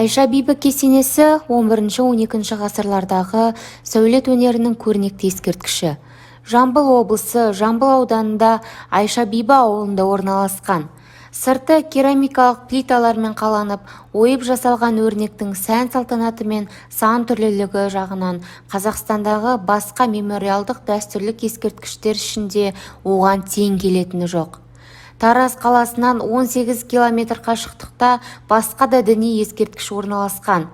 Айша бибі кесенесі 11-12 ғасырлардағы сәулет өнерінің көрнекті ескерткіші. Жамбыл облысы Жамбыл ауданында Айша бибі ауылында орналасқан. Сырты керамикалық плиталармен қаланып, ойып жасалған өрнектің сән-салтанаты мен сан түрлілігі жағынан Қазақстандағы басқа мемориалдық дәстүрлік ескерткіштер ішінде оған тең келетіні жоқ. Тараз қаласынан 18 километр қашықтықта басқа да діни ескерткіш орналасқан.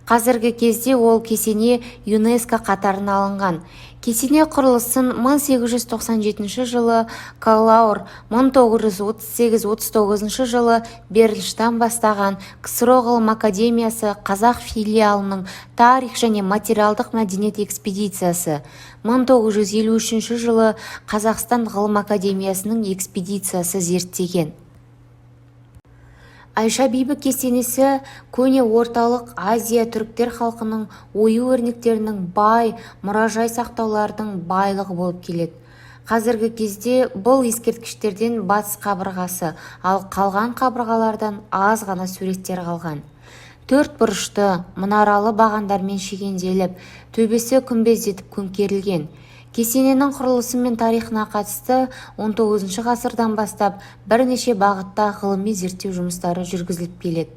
Қазіргі кезде ол кесене ЮНЕСКО қатарына алынған. Кесене құрылысын 1897 жылы Каллаур, 1938-39 жылы Берлштам бастаған КСРО ғылым академиясы қазақ филиалының тарих және материалдық мәдениет экспедициясы, 1953 жылы Қазақстан ғылым академиясының экспедициясы зерттеген. Айша бибі кесенесі көне орталық Азия түріктер халқының ою өрнектерінің бай мұражай сақтаулардың байлығы болып келеді. Қазіргі кезде бұл ескерткіштерден батыс қабырғасы, ал қалған қабырғалардан аз ғана суреттер қалған. Төрт бұрышты мұнаралы бағандармен шегенделіп, төбесі күмбездетіп көмкерілген. Кесененің құрылысы мен тарихына қатысты 19 ғасырдан бастап бірнеше бағытта ғылыми зерттеу жұмыстары жүргізіліп келеді.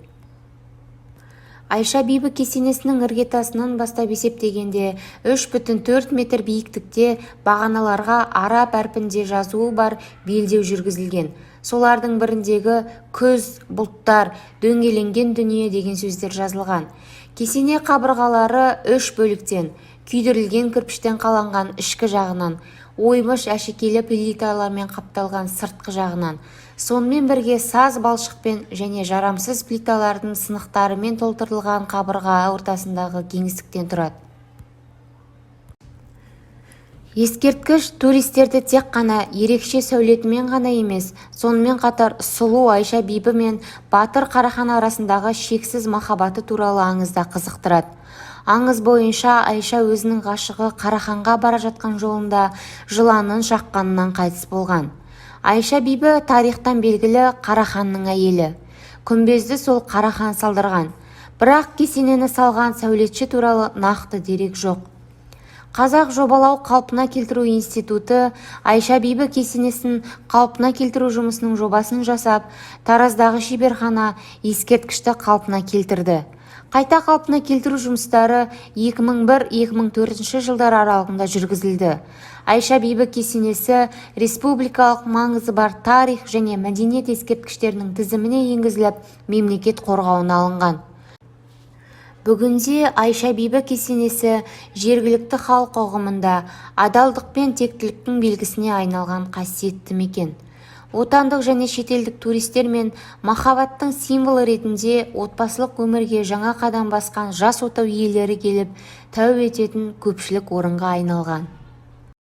Айша бибі кесенесінің іргетасынан бастап есептегенде 3,4 метр биіктікте бағаналарға араб әрпінде жазуы бар белдеу жүргізілген. Солардың біріндегі күз, бұлттар, дөңгеленген дүние деген сөздер жазылған. Кесене қабырғалары 3 бөліктен, күйдірілген кірпіштен қаланған ішкі жағынан, оймыш әшекейлі плиталармен қапталған сыртқы жағынан, сонымен бірге саз балшықпен және жарамсыз плиталардың сынықтарымен толтырылған қабырға ортасындағы кеңістіктен тұрады. Ескерткіш туристерді тек қана ерекше сәулетімен ғана емес, сонымен қатар сұлу Айша бибі мен батыр Қарахан арасындағы шексіз махаббаты туралы аңызда қызықтырады. Аңыз бойынша Айша өзінің ғашығы Қараханға бара жатқан жолында жыланның шаққанынан қайтыс болған. Айша бибі тарихтан белгілі Қараханның әйелі. Күмбезді сол Қарахан салдырған. Бірақ кесенені салған сәулетші туралы нақты дерек жоқ. Қазақ жобалау қалпына келтіру институты Айша бибі кесенесін қалпына келтіру жұмысының жобасын жасап, Тараздағы шеберхана ескерткішті қалпына келтірді. Қайта қалпына келтіру жұмыстары 2001-2004 жылдар аралығында жүргізілді. Айша бибі кесенесі республикалық маңызы бар тарих және мәдениет ескерткіштерінің тізіміне енгізіліп, мемлекет қорғауына алынған. Бүгінде Айша бибі кесенесі жергілікті халық ұғымында адалдық пен тектіліктің белгісіне айналған қасиетті мекен. Отандық және шетелдік туристер мен махаббаттың символы ретінде отбасылық өмірге жаңа қадам басқан жас отау иелері келіп тәу ететін көпшілік орынға айналған.